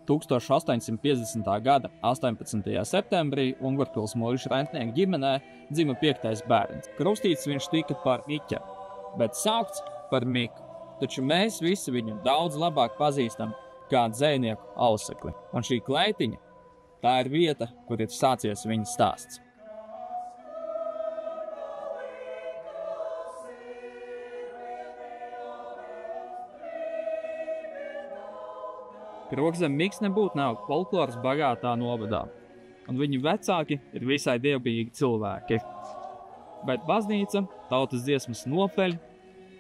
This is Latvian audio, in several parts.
1850. gada 18. septembrī Ungurpils muižu rentnieku ģimenē dzima 5. bērns. Krustīts viņš tika par Miķa, bet saukts par Miku. Taču mēs visi viņu daudz labāk pazīstam kā dzejnieku Ausekli. Un šī kleitiņa, tā ir vieta, kur ir sācies viņa stāsts. Rokzem Miks nebūtu nav folkloras bagātā novadā, un viņu vecāki ir visai dievbijīgi cilvēki. Bet baznīca, tautas dziesmas nopeļ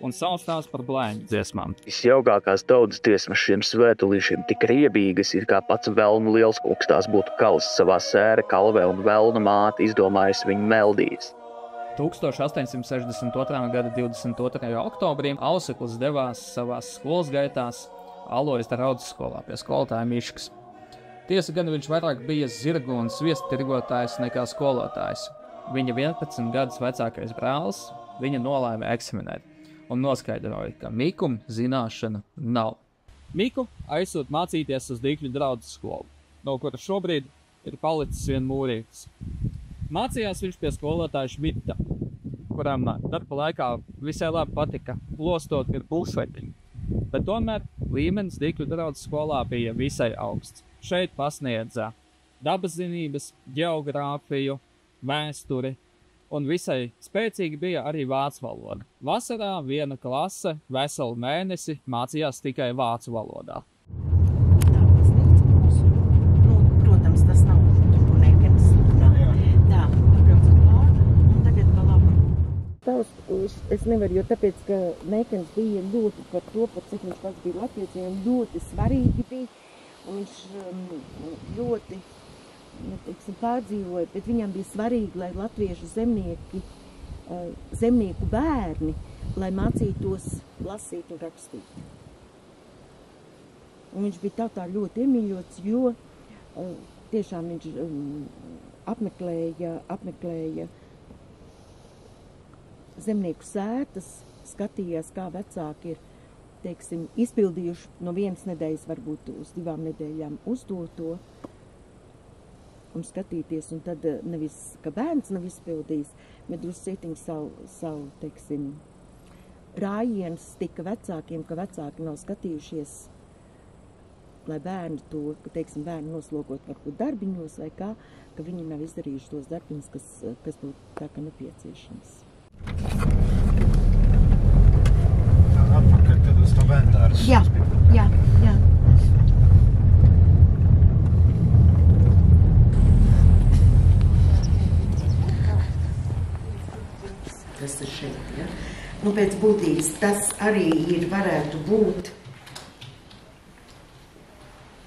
un saustās par blēņu dziesmām. Visjaukākās tautas dziesmas šiem svētulīšiem tik riebīgas, ir kā pats velnu liels koks, tās būtu kalis savā sēra kalvē un velna māte izdomājusi viņu meldijas. 1862. gada 22. oktobrī Auseklis devās savās skolas gaitās Alojas draudzes skolā pie skolotāja Miškas. Tiesa gan viņš vairāk bija zirgu un sviestu tirgotājs nekā skolotājs. Viņa 11 gadus vecākais brālis viņa nolēma eksaminēt un noskaidroja, ka Mikum zināšana nav. Miku aizsūt mācīties uz Dīkļu draudzes skolu, no kura šobrīd ir palicis vien mūrītis. Mācījās viņš pie skolotāja Šmita, kuram darba laikā visai labi patika lostot ir pulsvetiņu. Bet tomēr līmenis Dīkļu draudzes skolā bija visai augsts. Šeit pasniedza dabas zinības, ģeogrāfiju, vēsturi un visai spēcīgi bija arī vācu valoda. Vasarā viena klase veselu mēnesi mācījās tikai vācu valodā. Protams, tas nav Nekens. Tā, un tagad pa labu. Es nevaru, jo tāpēc, ka Nekens bija ļoti par to, par cik viņš pats bija latviečs, un ļoti svarīgi bija, un viņš ļoti, pārdzīvoja, bet viņam bija svarīgi, lai latviešu zemnieku bērni, lai mācītos lasīt un rakstīt. Un viņš bija tā ļoti iemīļots, jo tiešām viņš apmeklēja zemnieku sētas, skatījās, kā vecāki ir, teiksim, izpildījuši no 1 nedēļas, varbūt uz 2 nedēļām uzdoto un skatīties, un tad nevis, ka bērns nav izpildījis, bet druscietiņi savu, teiksim, rājiens tika vecākiem, ka vecāki nav skatījušies, lai bērni to, ka, teiksim, bērni noslogot varbūt darbiņos vai kā, ka viņi nav izdarījuši tos darbiņus, kas būtu tā kā nepieciešams. Atpakaļ tad uz to bērndārzu. Jā. Tas ir šeit, ja? Nu, pēc būtības tas arī ir, varētu būt.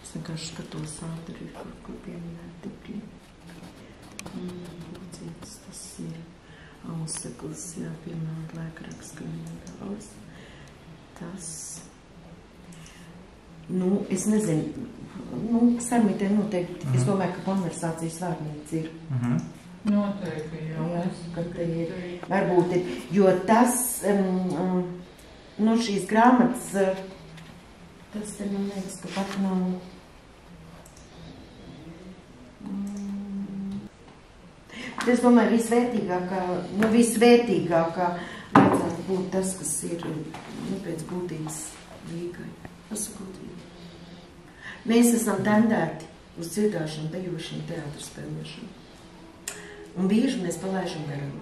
Es vienkārši skatos ātri, kur pieminēt Dīkļi. Būcītas tas ir. Auseklis, jā, piemēram, laikraksts, ka viņa daudz. Tas, es nezinu, Sarmitē noteikti, es domāju, ka konversācijas vārnīca ir. Noteikti, jā. Ka te ir, varbūt ir, jo tas, šīs grāmatas, tas te man liekas, ka pat nav. Es domāju, visvērtīgākā vajadzētu būt tas, kas ir pēc būtības Rīgai. Pasakot Rīgai. Mēs esam tendēti uz dziedāšanu, dejošanu, teātru spēlēšanu. Un bieži mēs palaižam garām.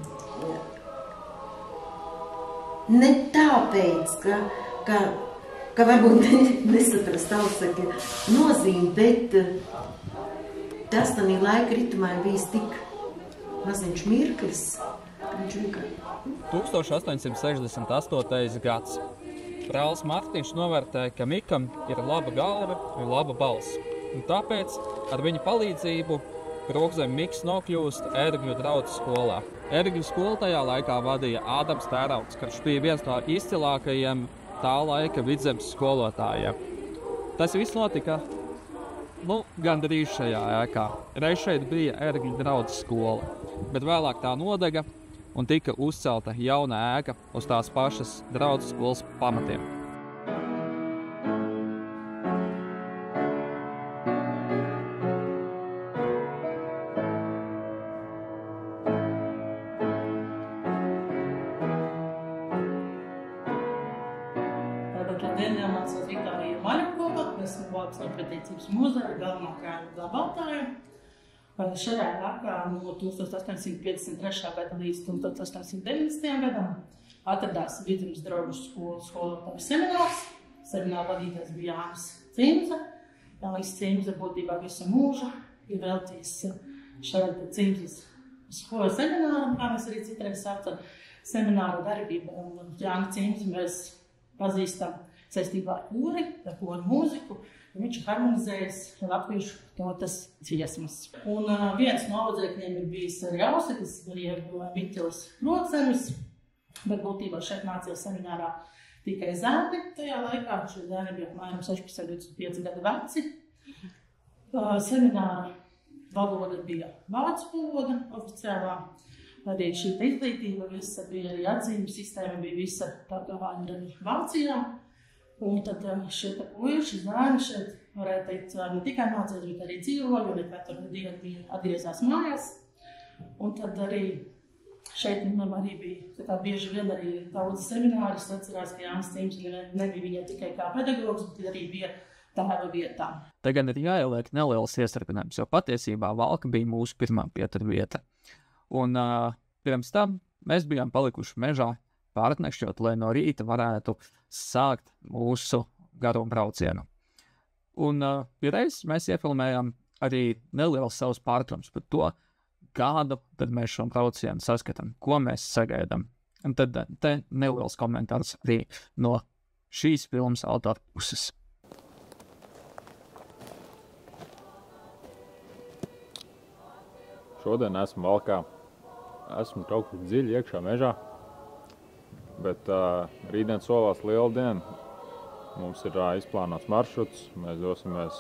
Ne tāpēc, ka varbūt nesaprast Ausekļa nozīmi, bet tas tanī laika ritumā ir bijis tik maziņš mirklis, ka viņš vienkārši... 1868. gads. Brālis Martiņš novērtēja, ka Mikam ir laba galva un laba balss. Un tāpēc ar viņa palīdzību Rokzem Miks nokļūst Ērgļu draudzes skolā. Ērgļu skolu tajā laikā vadīja Ādams Tērauds, kurš bija viens no izcilākajiem tā laika vidzemes skolotājiem. Tas viss notika gandrīz šajā ēkā. Reiz šeit bija Ērgļu draudzes skola, bet vēlāk tā nodega un tika uzcelta jauna ēka uz tās pašas draudzes skolas pamatiem. Dienā man sauc Viktorija Maļakova, esmu Valkas nepratīcības muzeja galvenā glabātāja. Šajā laikā no 1853. gada līdz 1890. gadam atradās Vidzemes draugu skolotāju seminārs. Semināra vadītājs bija Jānis Cimza. Jānis Cimza būtībā visu mūžu ir veltījis šādi Cimzas skolu semināram, kā mēs arī citreiz saucam semināru darbību. Un Jānis Cimzu mēs pazīstam saistībā ar kori, ar koru mūziku. Viņš ir harmonizējis latviešu tautas dziesmas. Un viens no audzēkņiem ir bijis arī Auseklis, jeb Miķels Kroczemis, bet būtībā šeit mācījās seminārā tikai zēni tajā laikā. Šie zēni bija apmēram 16-25 gadu veci. Semināra valoda bija vācu valoda oficiālā. Arī šī izglītība visa bija, arī atzīme sistēma bija visa tā kā arī Vācijā. Un tad šie puiši, zēni šeit, varētu teikt, ne tikai mācījās, bet arī dzīvoja, un katru dienu bija atgriezās mājās. Un tad arī šeit arī bija, tā kā bieži vien arī daudz semināris atcerās, ka Jānis Cimds nebija viņai tikai kā pedagogs, bet arī bija tēva vietā. Te gan ir jāieliek neliels iestarpinājums, jo patiesībā Valka bija mūsu pirmā pietura vieta. Un pirms tam mēs bijām palikuši mežā pārtnekšķot, lai no rīta varētu sākt mūsu garo braucienu. Un vienreiz mēs iefilmējām arī neliels savus pārtrums par to, kādu tad mēs šo braucienu saskatām, ko mēs sagaidām. Un tad te neliels komentārs arī no šīs filmas autora puses. Šodien esmu Valkā. Esmu kaut kur dziļi iekšā mežā. Bet rītdien solās liela diena. Mums ir izplānots maršruts. Mēs dosimies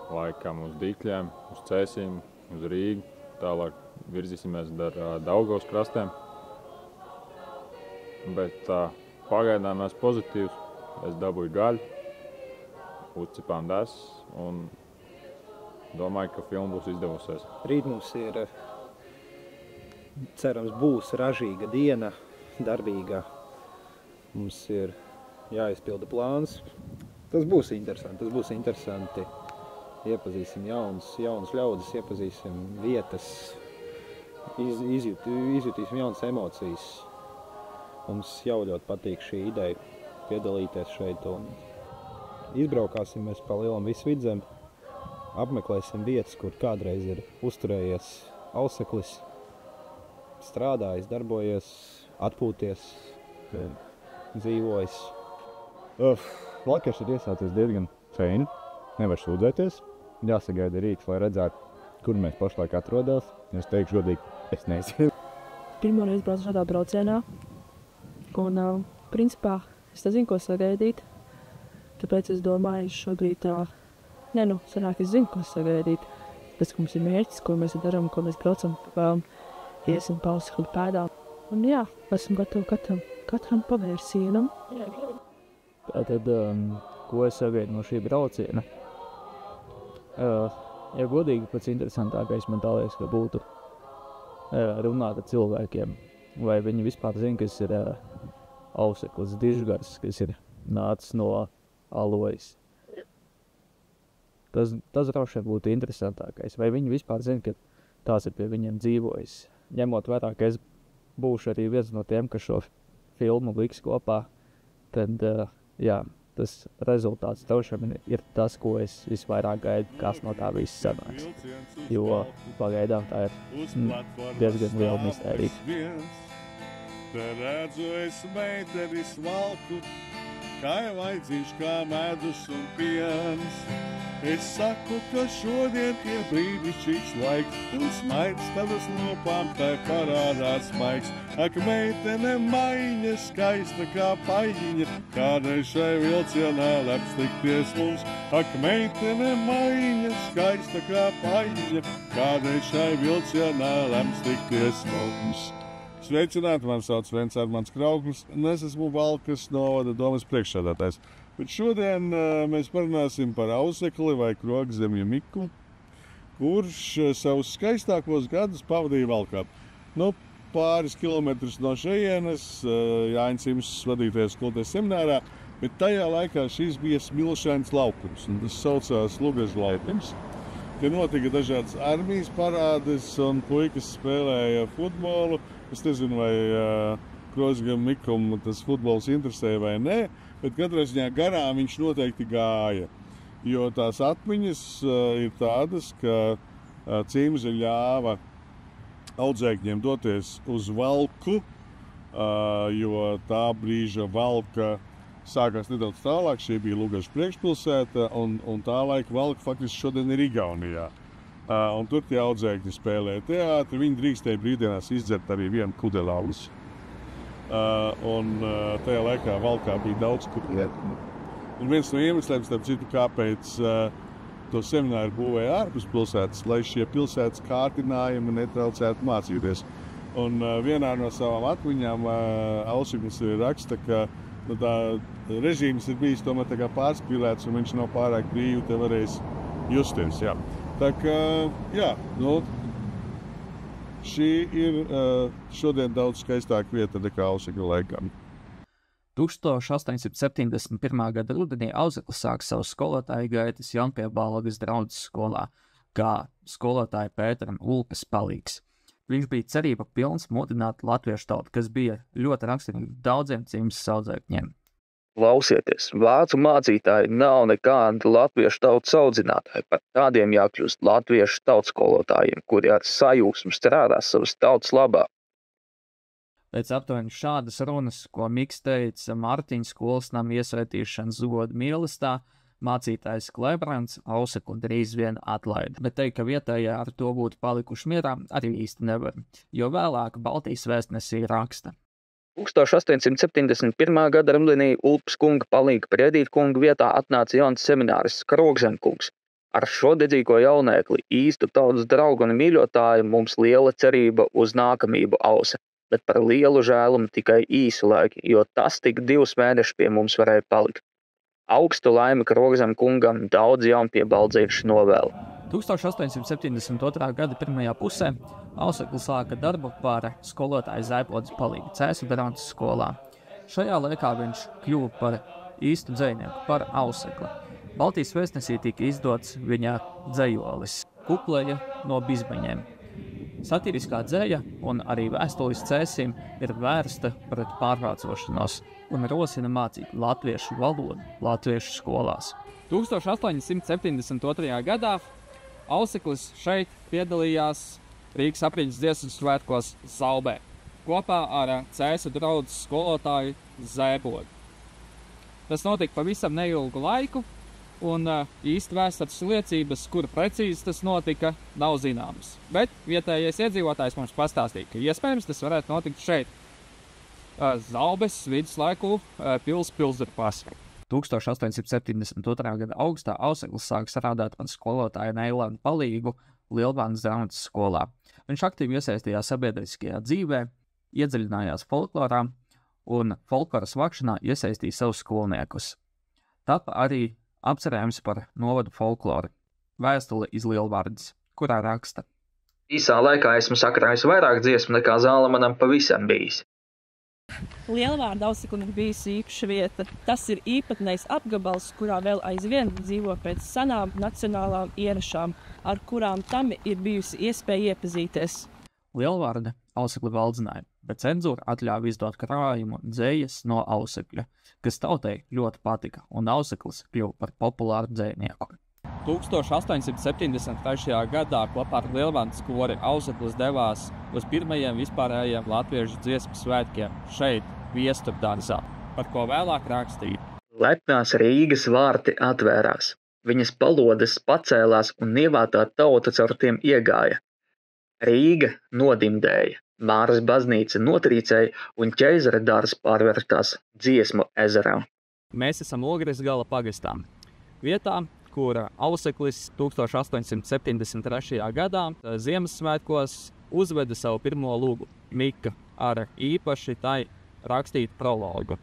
laikam uz Dīkļiem, uz Cēsīm, uz Rīgu. Tālāk virzīsimies ar Daugavas krastiem. Bet pagaidām esmu pozitīvs. Es dabūju gaļu, uzcipām desu un domāju, ka filma būs izdevusies. Rīt mums ir, cerams, būs ražīga diena. Darbīgā. Mums ir jāizpilda plāns. Tas būs interesanti. Iepazīsim jaunas ļaudis, iepazīsim vietas, izjutīsim jaunas emocijas. Mums jau ļoti patīk šī ideja piedalīties šeit un izbraukāsim mēs pa lielam visu Vidzemi. Apmeklēsim vietas, kur kādreiz ir uzturējies Auseklis, strādājis, darbojies, atpūties, dzīvojis. Vakars ir iesācies diezgan feini, nevar sūdzēties. Jāsagaida rīts, lai redzētu, kur mēs pašlaik atrodas. Es teikšu godīgi, es nezinu. Pirmoreiz braucu šādā braucienā, un principā es nezinu, ko sagaidīt. Tāpēc es domāju, šobrīd sanāk, es zinu, ko sagaidīt. Tas, ka mums ir mērķis, ko mēs darām, ko mēs braucam, iesim pa Ausekļu pēdām. Un jā, esmu gatava katram pavērsienam. Tātad, ko es sagaidu no šī brauciena? Ja godīgi, pats interesantākais man tā liekas, ka būtu runāt ar cilvēkiem. Vai viņi vispār zina, kas ir Auseklis dižgars, kas ir nācis no Alojas. Tas droši vien būtu interesantākais. Vai viņi vispār zina, ka tās ir pie viņiem dzīvojis. Ņemot vērā, ka es būšu arī viens no tiem, kas šo filmu liks kopā, tad, jā, tas rezultāts droši vien ir tas, ko es visvairāk gaidu, kas no tā viss sanāks. Jo pagaidām tā ir diezgan liela mistērija. Te redzu es meiteris Valku, kā vajadzīgs kā medus un piens. Es saku, ka šodien ir brīnišķīgs laiks, un smaids tavas lopām tai parādās maigs. Ak, meitene maiņa, skaista kā paļiņa, kādreiz šai vilcienā leps tikties mums. Ak, meitene maiņa, skaista kā paļiņa, kādreiz šai vilcienā leps tikties mums. Sveicināti, man sauc Vents Armāns Krauklis, un es esmu Valkas novada domas priekšsēdētājs. Bet šodien mēs parunāsim par Ausekli vai Krogzemju Miklu, kurš savus skaistākos gadus pavadīja Valkā. Nu, pāris kilometrus no šejienes, Jāņa Cims vadītajā skolotājas seminārā, bet tajā laikā šis bija smilšains laukums, un tas saucās Lugažu laukums. Te notika dažādas armijas parādes, un puikas spēlēja futbolu. Es nezinu, vai Krozgam Mikum tas futbols interesē vai nē, bet katrā ziņā garām viņš noteikti gāja. Jo tās atmiņas ir tādas, ka Cimze ļāva audzēkņiem doties uz Valku, jo tā brīža Valka sākās nedaudz tālāk, šī bija Lugažu priekšpilsēta, un tā laika Valka faktiski šodien ir Igaunijā. Un tur tie audzēkņi spēlēja teātri, viņi drīkstēja brīvdienās izdzert arī vienu kudelauzi. Un tajā laikā Valkā bija daudz kudelēti. Un viens no iemesliem, starp citu, kāpēc to semināru būvēja ārpus pilsētas, lai šie pilsētas kārtinājumi netraucētu mācīties. Un vienā no savām atmiņām Auseklis raksta, ka tā režīms ir bijis tomēr tā kā pārspīlēts, un viņš nav pārāk brīvi te varējis justies. Jā. Tā kā, jā, šī ir šodien daudz skaistāka vieta nekā Ausekļa laikā. 1871. gada rudenī Auseklis sāka savu skolotāju gaitas Jaunpiebālogas draudzes skolā, kā skolotāja Pēteram Ulkas palīgs. Viņš bija cerība pilns mudināt latviešu tautu, kas bija ļoti raksturīgi daudziem Cimzes audzēkņiem. Klausieties, vācu mācītāji nav nekādi latviešu tautas audzinātāji, par tādiem jākļūst latviešu tautskolotājiem, kuri ar sajūsmu strādās savas tautas labā. Pēc aptuveni šādas runas, ko Miks teica Martiņa skolas nama iesvētīšanas goda mīlestā, mācītājs Klebrants Ausekli drīz vien atlaida, bet teikt, ka vietējie ar to būtu palikuši mierā, arī īsti nevar, jo vēlāk Baltijas vēstnesī raksta. 1871. gada rudenī Ulpas kunga palīga Priedīt kunga vietā atnāca jauns seminārists Krogzemkungs. Ar šo dedzīgo jaunēkli, īstu tautas draugu un mīļotāju mums liela cerība uz nākamību Ause, bet par lielu žēlumu tikai īsu laiku, jo tas tik 2 mēneši pie mums varēja palikt. Augstu laimi Krogzem kungam daudz jaunpiebaldzījuši novēlu. 1872. gada pirmajā pusē Auseklis sāka darbu par skolotāju Zaipodas palīgu Cēsu draudzes skolā. Šajā laikā viņš kļuva par īstu dzejnieku, par Ausekli. Baltijas vēstnesī tika izdots viņa dzejolis Kupleja no Bizbaņiem. Satiriskā dzeja un arī vēstulis Cēsim ir vērsta pret pārvācošanos un rosina mācīt latviešu valodu latviešu skolās. 1872. gadā Auseklis šeit piedalījās Rīgas apriņas dziesmu svētkos Zaubē kopā ar Cēsu draudzes skolotāju Zaipodu. Tas notika pavisam neilgu laiku, un īsti vēstures liecības, kur precīzi tas notika, nav zināmas. Bet vietējais iedzīvotājs mums pastāstīja, ka iespējams tas varētu notikt šeit, Zaubes viduslaiku pilsdurpās. 1872. gada augustā Auseklis sāk strādāt par skolotāju Neilanu palīgu Lielvānas draudzes skolā. Viņš aktīvi iesaistījās sabiedriskajā dzīvē, iedziļinājās folklorā un folkloras vākšanā iesaistīja savus skolniekus. Tapa arī apcerējums par novadu folkloru, vēstule iz Lielvārdas, kurā raksta. Īsā laikā esmu sakrājis vairāk dziesmu nekā Zālamanam pavisam bijis. Lielvārda Auseklim ir bijusi īpaša vieta. Tas ir īpatnējs apgabals, kurā vēl aizvien dzīvo pēc senām nacionālām ierašām, ar kurām tam ir bijusi iespēja iepazīties. Lielvārda Ausekli valdzināja, bet cenzūra atļāva izdot krājumu dzejas no Ausekļa, kas tautai ļoti patika, un Auseklis kļuva par populāru dzejnieku. 1873. gadā kopā ar Lielvārdas kori Auseklis devās uz pirmajiem vispārējiem latviešu dziesmu svētkiem šeit, Viesturdārzā, par ko vēlāk rakstīja. Lepnās Rīgas vārti atvērās, viņas palodes pacēlās un nievātā tauta caur tiem iegāja. Rīga nodimdēja, Māras baznīca notrīcēja un ķeizara dārs pārvērtās dziesmu ezerā. Mēs esam Ogresgala pagastā, vietā, kura Auseklis 1873. gadā Ziemassvētkos uzveda savu pirmo lūgu, Mika, ar īpaši tai rakstītu prologu.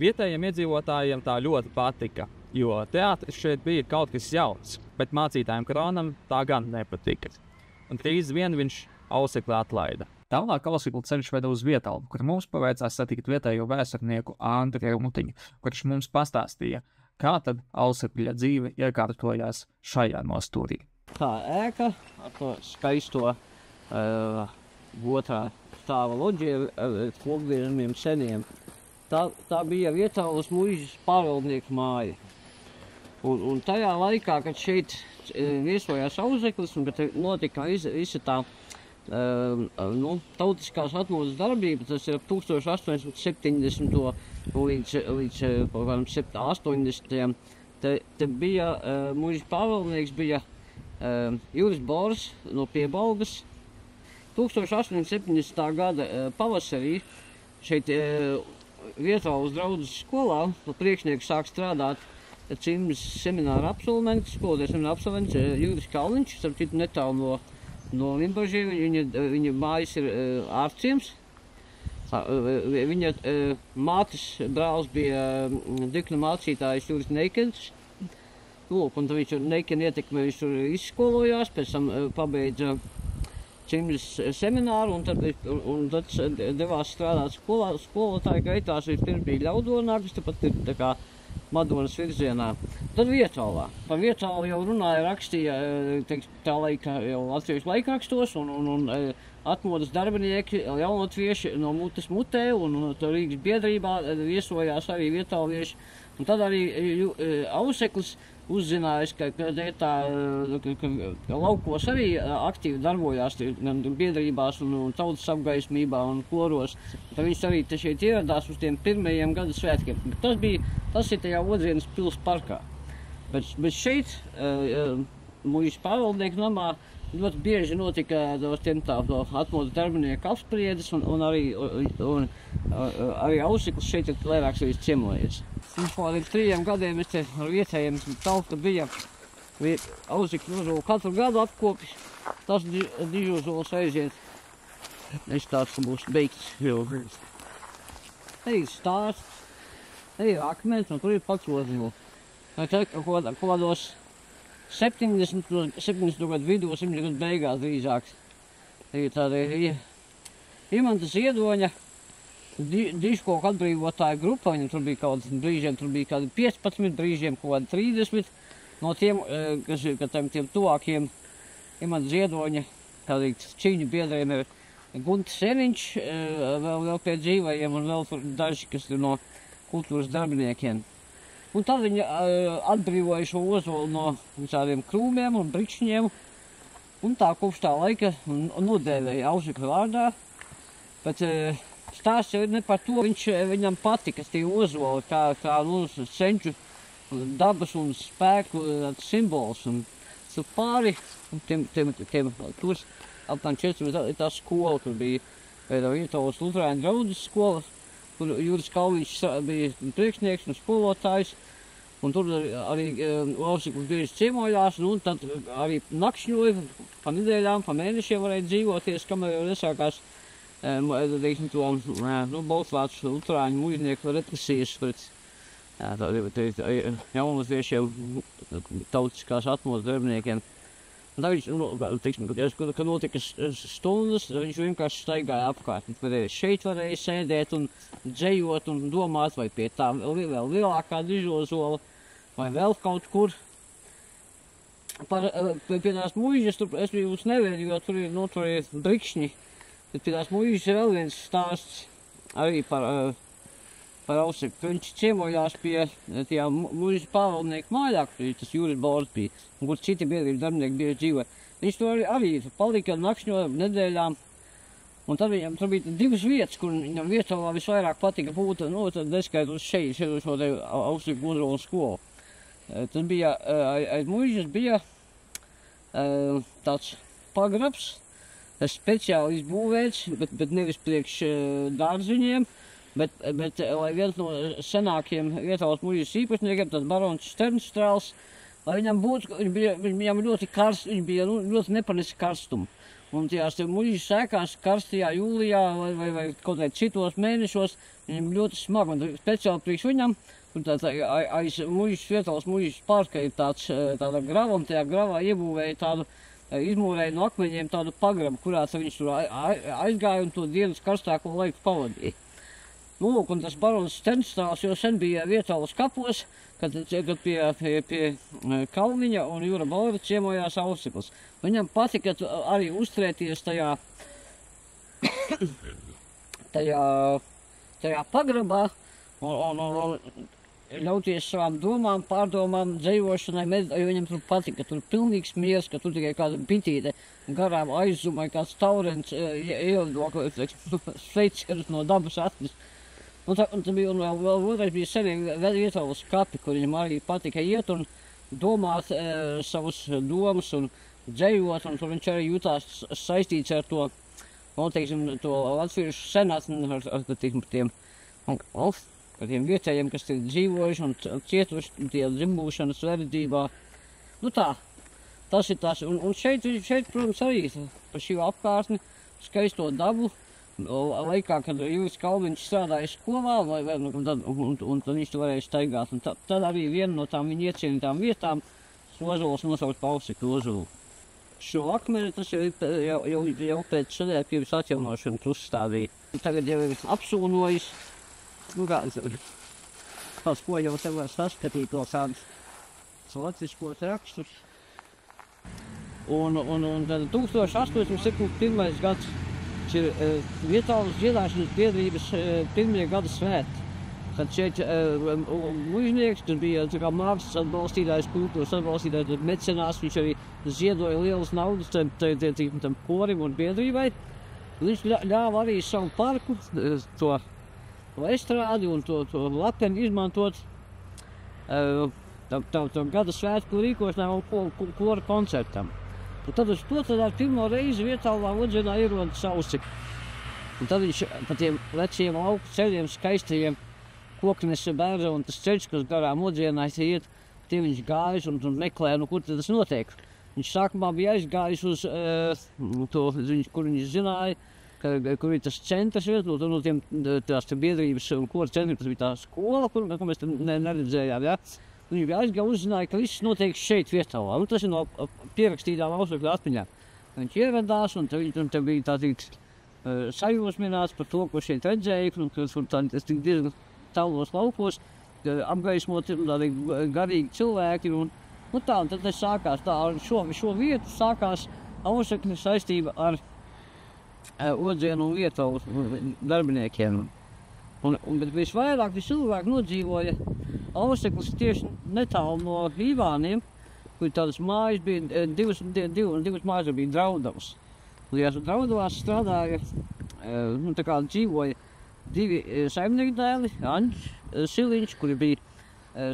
Vietējiem iedzīvotājiem tā ļoti patika, jo teātris šeit bija kaut kas jauns, bet mācītājiem Kronam tā gan nepatika. Un drīz vien viņš Ausekli atlaida. Tālāk Ausikla ceļš veda uz Vietalvu, kur mums paveicās satikt vietējo vēsturnieku Andri Rumutiņu, kurš mums pastāstīja, kā tad Ausikļa dzīve iekārtojās šajā nostūrī. Tā ēka ar to skaisto otrā stāva loģiju ar kokgriežamiem seniem. Tā bija Vietalvas muižas pārvaldnieku māja. Un tajā laikā, kad šeit viesojās Auseklis un kad notika visa tā tautiskās atmodas darbība, tas ir 1870. līdz 80. Te bija muižas pārvaldnieks bija Juris Bors no Piebalgas. 1870. gada pavasarī šeit Vietalvas draudzes skolā priekšnieks sāk strādāt Cimdas semināra absolvents, skoloties semināra absolvents Juris Kalniņš, starp citu netālu no Limbažiem. Viņa mājas ir Ārciems. Viņa mātes brālis bija dikna mācītājs Juris Neikens. Lūk, un viņš Neikena ietekmē viņš tur izskolojās, pēc tam pabeidza Cimdas semināru un tad devās strādāt skolotāju gaitās. Vispirms bija Ļaudonā, kas tepat ir tā kā Madonas virzienā. Tad Vietalvā. Par Vietalvu jau runāja, rakstīja tā laika jau latviešu laikrakstos un atmodas darbinieki, jaunotvieši no mutes mutē un Rīgas biedrībā viesojās arī vietalvieši. Un tad arī Auseklis uzzinājis, ka laukos arī aktīvi darbojās biedrībās un tautas apgaismībā un koros. Tad viņš arī te šeit ieradās uz tiem pirmajiem gada svētkiem. Tas ir tajā Odzienas pils parkā. Bet šeit, muižas pārvaldnieku namā, ļoti bieži notika atmodas darbinieku apspriedes un arī Auseklis šeit ir vairākas reizes ciemojies. Pirms kādiem 3 gadiem es te ar vietējiem tauta bija Ausekļu ozolu katru gadu apkopis. Tas dižozols aiziet. Es tāds būs beigts. Te ir stāsts, te ir akmens un tur ir pats ozols. Kādos 70. gadu vidū, 70. gadu beigās drīzāk. Te ir tāda Imanta Ziedoņa dižkoku atbrīvotāju grupa. Viņam tur bija brīžiem 15, brīžiem 30. No tiem, tiem tuvākiem Imanta Ziedoņa cīņu biedriem ir Guntis Seniņš, vēl pie dzīvajiem un vēl daži, kas ir no kultūras darbiniekiem. Un tad viņi atbrīvoja šo ozolu no visādiem krūmiem un brikšņiem. Un tā kopš tā laika nodēvēja Ausekļa vārdā. Bet stāsts jau ir ne par to, viņam patika tie ozoli, kā senču dabas un spēku simbols. Un tur pāri tur apmēram 4 tā skola, tur bija Vietalvas Luterāņu draudzes skola, kur Juris Kalniņš bija priekšnieks un skolotājs. Un tur arī Auseklis bieži ciemojās, un tad arī nakšņoja pa nedēļām, pa mēnešiem varēja dzīvoties, kamēr jau nesākās Baltvācu luterāņu muiznieku represijas pret jaunatviešiem, tautiskās atmodas darbiniekiem. Tā viņš, kad notika stundas, viņš vienkārši staigāja apkārt. Šeit varēja sēdēt un dzejot un domāt, vai pie tā vēl lielākā dižozola, vai vēl kaut kur. Pie tās muižas, es jūs nevēru, jo tur ir brikšņi. Bet pie tās muižas ir vēl viens stāsts arī par Ausekli. Viņš ciemojās pie tajā muižas pārvaldnieku mājā, kur tas Juris Bors bija, un kur citi biedrības darbinieki bieži dzīvoja. Viņš tur arī palika nakšņoja nedēļām, un tad viņam tur bija 2 vietas, kur viņam Vietalvā visvairāk patika būt, tad neskaitot šeit šo te Ausekļu ozolu skolu. Tad bija, aiz muižas bija tāds pagrabs, speciāli izbūvēts, bet nevis priekš dārziņiem, bet lai viens no senākiem Vietalvas muižas īpašniekiem, tas barons Sternstrāls, lai viņam būtu, viņam ļoti karsts, viņš bija ļoti nepanesa karstumu. Un tajās muižas sēkās karstajā jūlijā vai kaut vai citos mēnešos, viņam ļoti smagi, un speciāli priekš viņam, un aiz Vietalvas muižas parka ir tāda grava, un tajā gravā iebūvēja tādu izmūrēja no akmeņiem tādu pagrabu, kurā viņš tur aizgāja un to dienas karstāko laiku pavadīja. Nu, lūk, un tas barons Stenstāls jau sen bija Vietālas kapos, kad pie Kalniņa un Jūra Balva ciemojās Ausekls. Viņam patika arī uzturēties tajā pagrabā un ļauties savām domām, pārdomām, dzējošanai, jo viņam tur patika, tur pilnīgs miers, ka tur tikai kāda bitīte garām aizzumai, kāds taurens ielido, sveicieris no dabas atnes. Un vēl otrais bija senie Vietālas kapi, kur viņam arī patika iet un domāt savus domas un dzējot, un tur viņš arī jutās saistīts ar to, to latviešu senatni, ar tiem vietējiem, kas ir dzīvojuši un cietuši tie dzimbūšanas verdzībā. Nu tā, tas ir tas. Un šeit, protams, arī pa šī apkārtni, skaisto dabu, laikā, kad Jūris Kalniņš strādāja skolā, un tad viņš varēja staigāt. Un tad arī viena no tām viņa iecienītām vietām, Ozols nosaukt pa Ausekļu ozolu. Šo akmeni tas jau pēc Sadēļpievis atjaunošanas uzstādīja. Tagad jau ir apsūnojis. Nu kāds ko jau te var saskatīt to kādus latviskos rakstus. Un tad 1871. gads ir Vietālas dziedāšanas biedrības pirmie gada svētki. Kad šeit mužnieks, kas bija mākslas atbalstītājs, kultūras atbalstītājs, mecenās, viņš arī ziedoja lielas naudas tam korim un biedrībai. Viņš ļāva arī savu parku, to estrādi un to lapeni izmantot tam gada svētku rīkošanā un kora koncertam. Un tad uz to ar pirmo reizi Vietālā Odzienā ierodas Ausekļi. Un tad viņš pa tiem veciem lauku ceļiem, skaistajiem Koknese bērza un tas ceļš, kas garām Odzienā iet, tie viņš gājas un meklē, kur tas notiek. Viņš sākumā bija aizgājis uz to, kur viņš zināja, kur ir tas centrs, no tās biedrības un kora centri, tas bija tā skola, kur mēs neredzējām, ja? Viņi bija aizgāja, uzzināja, ka viss notiek šeit Vietālā. Tas ir no pierakstītām Ausekļu atmiņām. Viņš ievedās un te bija tā tiks sajūsmināts par to, ko šeit redzēja, un tas tik diezgan tālos laukos, apgaismoti tādi garīgi cilvēki. Un tad tas sākās tā, ar šo vietu sākās Ausekļu saistība ar Odzienu un Vietālas darbiniekiem. Bet visvairāk cilvēki nodzīvoja Auseklis tieši netālu no Ivāniem, kur tādas mājas bija, divas mājas bija Draudavas. Tajās Draudavās strādāja, tā kā dzīvoja divi saimnieku dēli, Aņģis Siliņš, kuri bija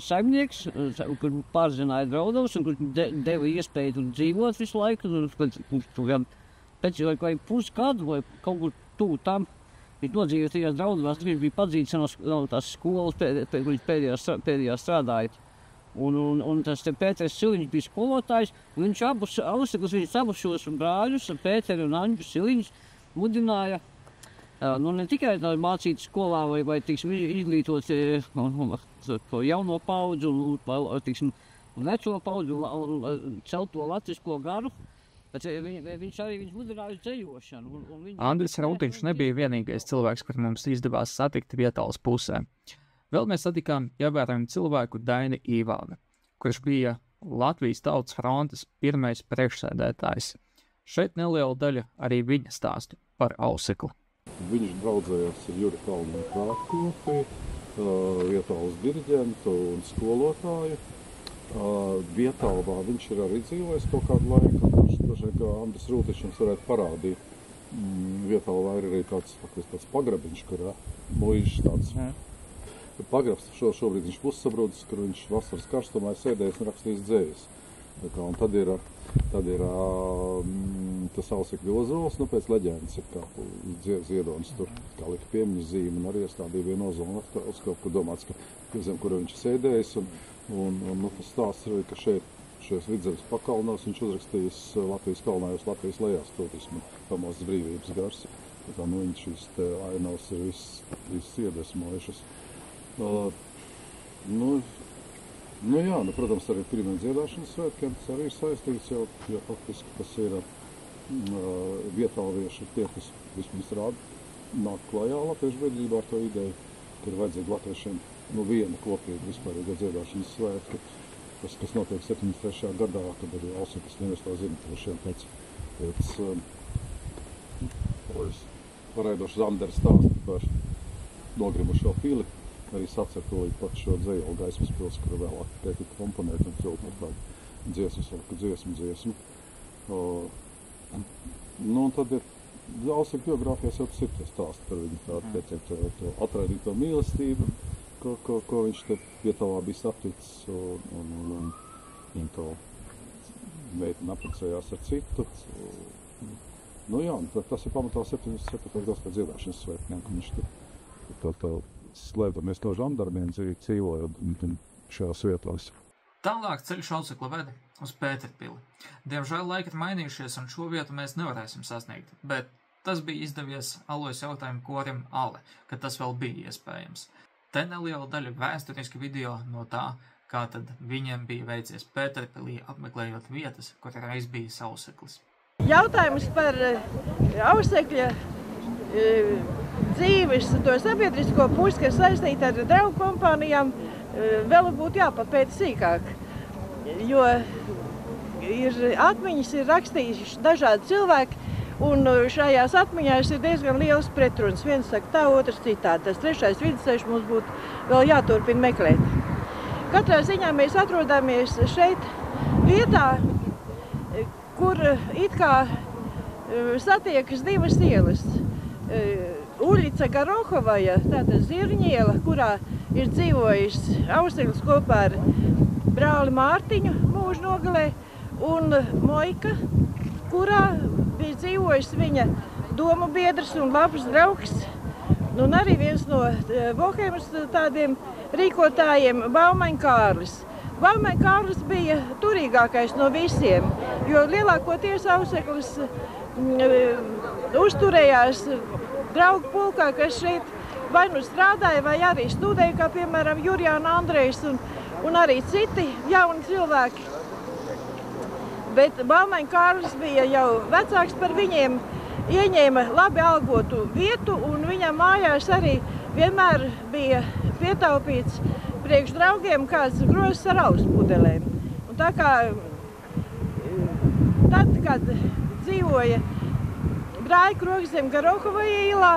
saimnieks, kur pārzināja Draudavas un kur deva iespēju tur dzīvot visu laiku, pēc jau pusgadu vai kaut kur tuvu tam, viņš nodzīvoja tajās Draudavās, viņš bija padzīts no tās skolas, kur viņš pēdējā strādāja. Un tas te Pēters Siliņš bija skolotājs, un viņš abus šos brāļus, Pēteri un Aņģu Siliņš, mudināja, ne tikai mācīt skolā vai izglītot to jauno paudzi un veco paudzi un celt to latvisko garu, bet viņš mudināja uz dzējošanu. Andris Rautiņš nebija vienīgais cilvēks, kur mums izdevās satikt Vietālas pusē. Vēl mēs satikām ievērojumu cilvēku Daini Ivāni, kurš bija Latvijas Tautas frontes pirmais priekšsēdētājs. Šeit neliela daļa arī viņa stāstu par Ausekli. Viņš draudzējās ar Juri Kalniņu Krākofi, Vietālas diriģentu un skolotāju. Vietālā viņš ir arī dzīvojis kaut kādu laiku, kurš kā Andris Rūtiņš varētu parādīt. Vietālā ir arī tāds pagrabiņš, kur muižs tāds pagrabs. Šobrīd viņš pussabrūdis, kur viņš vasaras karstumā sēdējis un rakstījis dzējas. Un tad ir tas Ausekļu ozols, pēc leģendas ir kā ziedonis tur, kā lika piemiņas zīme, un arī stādīja vienu ozolu, uz kaut kur domāts, ka zem, kur viņš sēdējis, un tas stāsts ir, ka šajos Vidzemes pakalnos viņš uzrakstījis Latvijas kalnājos, Latvijas lejās, totismu, famozes brīvības gars. Viņš šīs te ainavas ir viss iedvesmojušas. Nu jā, protams, arī pirmie dziedāšanas svētkiem tas arī ir saistīts, jo faktiski tas ir vietālieši tie, kas vismaz nāk klajā latviešu biedrībā ar to ideju, ka ir vajadzīgi latviešiem viena kopīga vispārīga dziedāšanas svētki, kas notiek 73. gadā, kad arī Auseklis nevis to zina, pēc Varēdošu Zandera stāstu par nogrimušo pili, arī sacer to pat šo dzejolu Gaismas pils, kuru vēlāk tiek komponēti un filmu ar tādu dziesmu. Un tad ir Ausekļa biogrāfijās jau tas ir tie stāsti par viņu to atraidīto mīlestību, ko viņš te Vietavā bija saticis, un viņa to meiteni apprecējās ar citu. Nu jā, tas ir pamatā 77. gads pēc dziedāšanas svētkiem, ka viņš to slēpdamies no žandarmiem dzīvoja šajās vietās. Tālāk ceļš Ausekla veda uz Pēterpili. Diemžēl laiki ir mainījušies, un šo vietu mēs nevarēsim sasniegt, bet tas bija izdevies Alojas jautājumu korim Ale, kad tas vēl bija iespējams. Te neliela daļa vēsturiski video no tā, kā tad viņiem bija veicies Pēterpilī apmeklējot vietas, kur reiz bija Auseklis. Jautājums par Ausekļa dzīves, to sabiedrisko pusi, kas saistīta ar draugu kompānijām, vēl būtu jāpapēta sīkāk, jo atmiņas ir rakstījuši dažādi cilvēki, un šajās atmiņās ir diezgan liels pretruns. Viens saka tā, otrs citādi. Tas trešais vidusceļš mums būtu vēl jāturpina meklēt. Katrā ziņā mēs atrodamies šeit vietā, kur it kā satiekas divas ielas. Uļica Garohovaja, tātad Zirņiela, kurā ir dzīvojis Auseklis kopā ar brāli Mārtiņu mūža nogalē, un Mojka, kurā bija dzīvojis viņa domu biedrs un labs draugs, un arī viens no bohēmas tādiem rīkotājiem Baumaņa Kārlis. Baumaņa Kārlis bija turīgākais no visiem, jo lielākoties Auseklis uzturējās draugu pulkā, kas šeit vai nu strādāja, vai arī studēja, kā piemēram Jurijāna Andrejs un arī citi jauni cilvēki. Bet Baumaņa Kārlis bija jau vecāks par viņiem, ieņēma labi algotu vietu, un viņam mājās arī vienmēr bija pietaupīts priekš draugiem kāds grozs ar auspudelēm. Un tā kā tad, kad dzīvoja brāļi Krogzem Garohovaja ielā,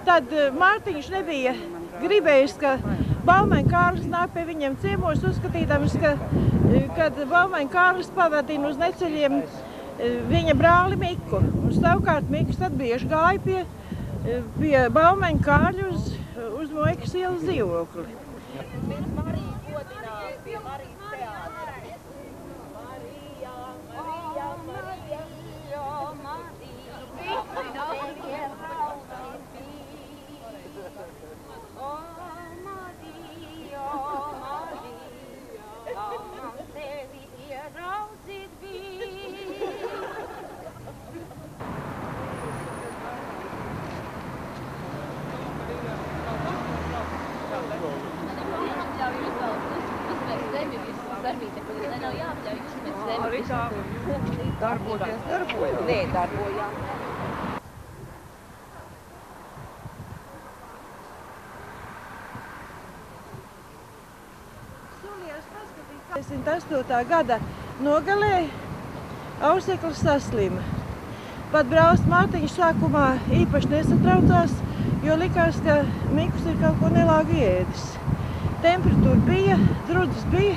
tad Mārtiņš nebija gribējis, ka Baumaņa Kārlis nāk pie viņiem ciemos, uzskatīdams, kad Baumaņa Kārlis pavadina uz neceļiem viņa brāli Miku. Un savukārt Mikus tad bieži gāja pie Baumaņa Kārļa uz Mojkas ielas dzīvokli. Marija godinās pie Marijas teātra. Marija, Marija, Marija, Gada nogalē Auseklis saslima. Pat brālis Mārtiņš sākumā īpaši nesatraucās, jo likās, ka Mikus ir kaut ko nelāgi ēdis. Temperatūra bija, drudzis bija,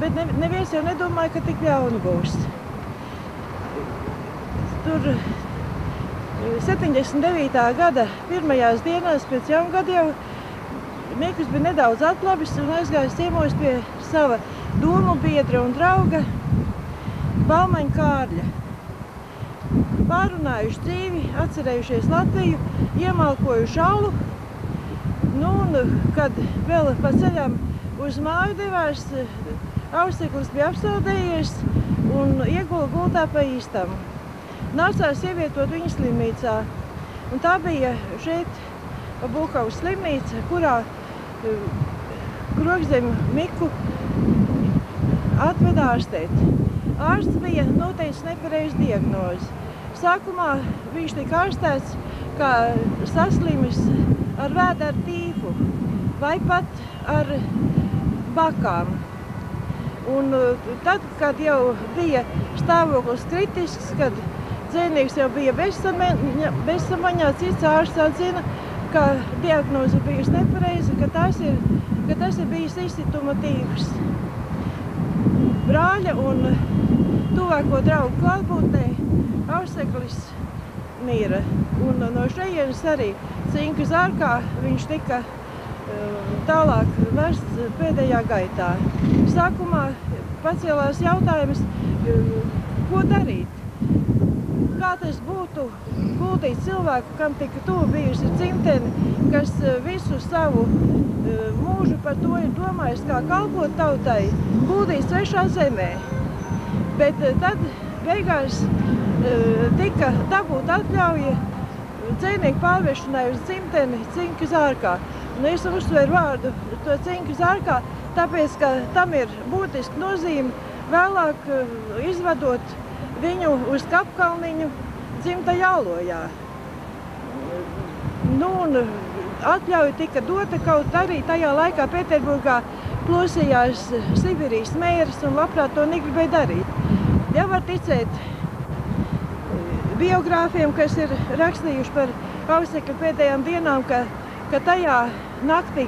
bet neviens jau nedomāja, ka tik ļauni būs. Tur 79. gada pirmajās dienās pēc jaungada jau Mikus bija nedaudz atlabis un aizgājis ciemos pie sava domu biedra un drauga Baumaņa Kārļa. Pārunājuši dzīvi, atcerējušies Latviju, iemalkojuši alu. Nu, un kad vēl pa ceļam uz māju devās, Auseklis bija apsaldējies un iegula gultā pa īstam. Nācās ievietot viņu slimnīcā. Un tā bija šeit Buļkavas slimnīca, kurā Krogzem Miku atveda ārstēt. Ārsts bija noteicis nepareizu diagnozi. Sākumā viņš tika ārstēts kā saslimis ar vēdera tīfu vai pat ar bakām. Un tad, kad jau bija stāvoklis kritisks, kad dzejnieks jau bija bezsamaņā, cits ārsts atzina, ka diagnoze bijusi nepareiza, ka tas ir bijis izsituma tīfs. Brāļa un tuvāko draugu klātbūtnē Auseklis mīra. Un no šejienes arī Cinka Zārkā viņš tika tālāk vests pēdējā gaitā. Sākumā pacēlās jautājums, ko darīt? Kā tas būtu guldīt cilvēku, kam tika tuvu bijusi dzimtene, kas visu savu mūžu par to ir domājis, kā kalpot tautai, guldīt svešā zemē. Bet tad beigās tika dabūt atļauja dzejnieku pārvešanai uz dzimteni Cinka Zārkā. Un es uzsveru vārdu to Cinka Zārkā, tāpēc, ka tam ir būtiski nozīme vēlāk izvadot viņu uz Kapkalniņu dzimtajā Alojā. Nu, un atļauja tika dota, kaut arī tajā laikā Pēterburgā plosījās Sibirijas mēris un labprāt to negribēja darīt. Ja var ticēt biogrāfiem, kas ir rakstījuši par Ausekļa pēdējām dienām, ka tajā naktī,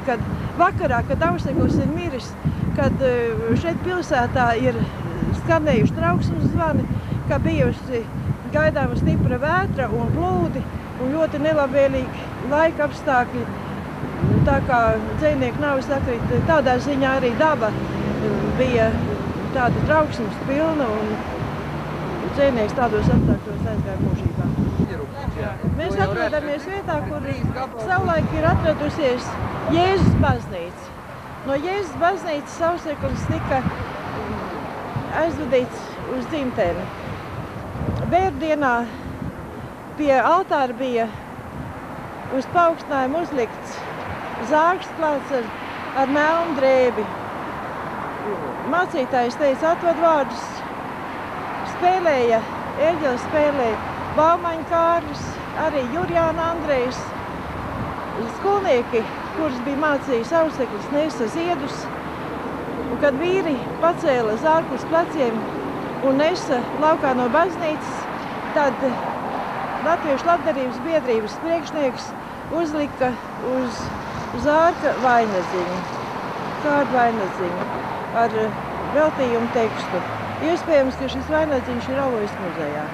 vakarā, kad Auseklis ir miris, kad šeit pilsētā ir skanējuši trauksmes zvani, ka bijusi gaidāma stipra vētra un plūdi un ļoti nelabvēlīgi laika apstākļi. Tā kā dzejnieku nāves sakrīt, tādā ziņā arī daba bija tāda trauksmes pilna un dzejnieks tādos apstākļos aizgāja mūžībā. Mēs atrodamies vietā, kur savulaik ir atradusies Jēzus baznīca. No Jēzus baznīcas Auseklis tika aizvadīts uz dzimteni. Bērdienā pie altāra bija uz paaugstinājumu uzlikts zārks klāts ar melnu drēbi. Mācītājs teica atvadvārdus, spēlēja, eļģelis spēlēja Baumaņa Kārlis, arī Jurjāna Andrejs. Skolnieki, kurus bija mācījis Auseklis, nesa ziedus. Un kad vīri pacēla zārku uz pleciem un nesa laukā no baznīcas, tad Latviešu labdarības biedrības priekšnieks uzlika uz zārka vainadziņu, kādu vainadziņu ar veltījumu tekstu. Iespējams, ka šis vainadziņš ir Alojas muzejā.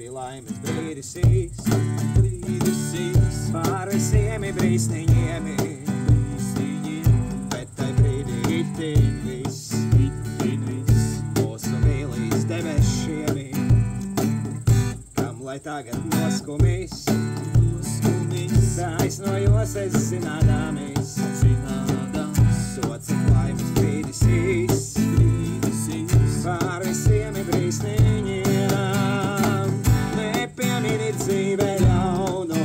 bija laimes brīdis īs, pār visiem brīsniņiem, bet tai brīdī itin viss, mūsu mīlīs debešiem, kam lai tagad noskumīs, taisnojos es zinādāmies, cik laimes brīdis īs, pār visiem brīsniņiem, nepiemini dzīvē ļaunumu,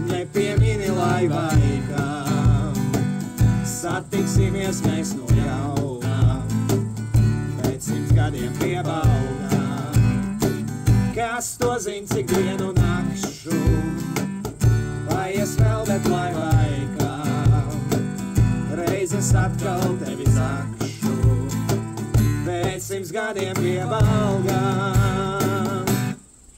nepiemini laivā, satiksimies mēs no jauna, pēc 100 gadiem piebaldā, kas to zin, cik dienu nakšu, paies vēl, bet laivā, reizes atkal tevi zakšu, pēc 100 gadiem piebaldā.